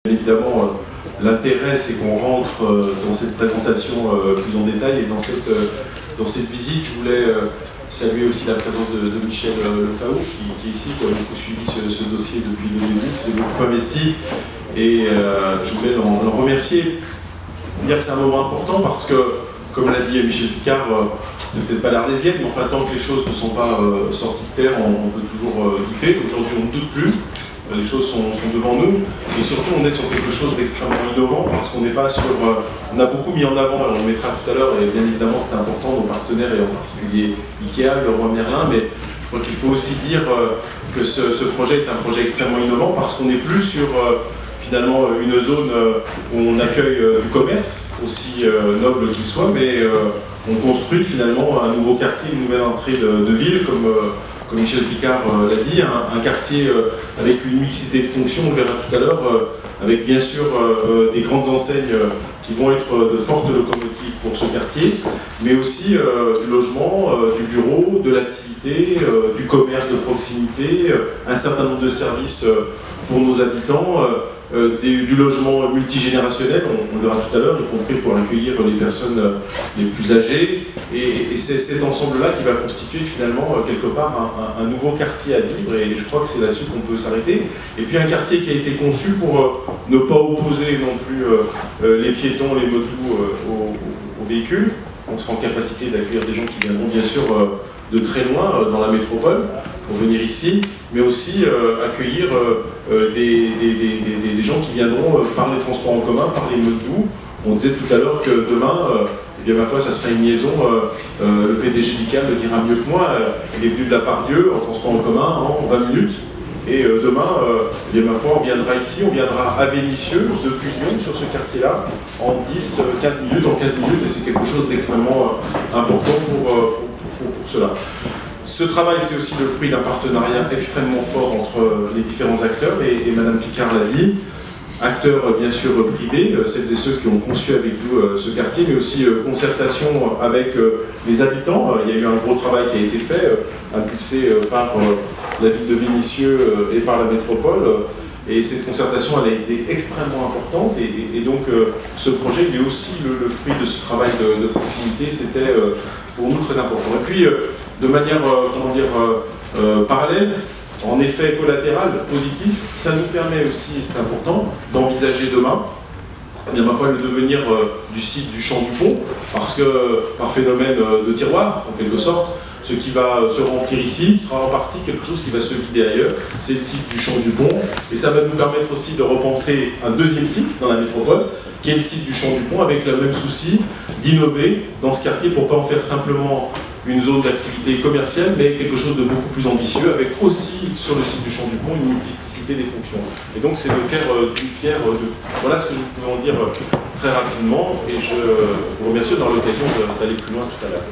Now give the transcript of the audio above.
Bien évidemment, l'intérêt, c'est qu'on rentre dans cette présentation plus en détail, et dans cette visite, je voulais saluer aussi la présence de Michel Lefaou, qui est ici, qui a beaucoup suivi ce dossier depuis le début, qui s'est beaucoup investi, et je voulais l'en remercier, dire que c'est un moment important parce que, comme l'a dit Michel Picard, peut-être pas l'Arlésienne, mais enfin, tant que les choses ne sont pas sorties de terre, on peut toujours douter. Aujourd'hui, on ne doute plus. Les choses sont devant nous, et surtout on est sur quelque chose d'extrêmement innovant, parce qu'on n'est pas sur... on a beaucoup mis en avant, et on le mettra tout à l'heure, et bien évidemment c'est important, nos partenaires, et en particulier Ikea, Leroy Merlin, mais je crois qu'il faut aussi dire que ce projet est un projet extrêmement innovant, parce qu'on n'est plus sur finalement une zone où on accueille du commerce, aussi noble qu'il soit, mais on construit finalement un nouveau quartier, une nouvelle entrée de ville, comme Michel Picard l'a dit, un quartier avec une mixité de fonctions, on le verra tout à l'heure, avec bien sûr des grandes enseignes qui vont être de fortes locomotives pour ce quartier, mais aussi du logement, du bureau, de l'activité, du commerce de proximité, un certain nombre de services pour nos habitants, du logement multigénérationnel, on le verra tout à l'heure, y compris pour accueillir les personnes les plus âgées, et c'est cet ensemble-là qui va constituer finalement quelque part un nouveau quartier à vivre, et je crois que c'est là-dessus qu'on peut s'arrêter. Et puis un quartier qui a été conçu pour ne pas opposer non plus les piétons, les motos aux véhicules. On sera en capacité d'accueillir des gens qui viendront bien sûr de très loin dans la métropole pour venir ici, mais aussi accueillir des gens qui viendront par les transports en commun, par les modes doux. On disait tout à l'heure que demain, eh bien, ma foi, ça sera une liaison, le PDG d'ICAL le dira mieux que moi, il est venu de la Pardieu en transport en commun en 20 minutes, et demain, eh bien, ma foi, on viendra ici, on viendra à Vénissieux, depuis Lyon, sur ce quartier-là, en 10-15 minutes, et c'est quelque chose d'extrêmement important pour cela. Ce travail, c'est aussi le fruit d'un partenariat extrêmement fort entre les différents acteurs, et Madame Picard l'a dit, acteurs bien sûr privés, celles et ceux qui ont conçu avec nous ce quartier, mais aussi concertation avec les habitants. Il y a eu un gros travail qui a été fait, impulsé par la ville de Vénissieux et par la métropole, et cette concertation elle a été extrêmement importante, et donc ce projet il est aussi le fruit de ce travail de proximité. C'était pour nous très important. Et puis de manière comment dire, parallèle, en effet collatéral, positif, ça nous permet aussi, et c'est important, d'envisager demain, eh bien, ma foi, le devenir du site du Champ du Pont, parce que par phénomène de tiroir, en quelque sorte, ce qui va se remplir ici sera en partie quelque chose qui va se vider ailleurs, c'est le site du Champ du Pont, et ça va nous permettre aussi de repenser un deuxième site dans la métropole, qui est le site du Champ du Pont, avec le même souci d'innover dans ce quartier pour ne pas en faire simplement une zone d'activité commerciale, mais quelque chose de beaucoup plus ambitieux, avec aussi sur le site du Champ du Pont une multiplicité des fonctions. Et donc c'est de faire d'une pierre deux. Voilà ce que je pouvais en dire très rapidement, et je vous remercie d'avoir l'occasion d'aller plus loin tout à l'heure.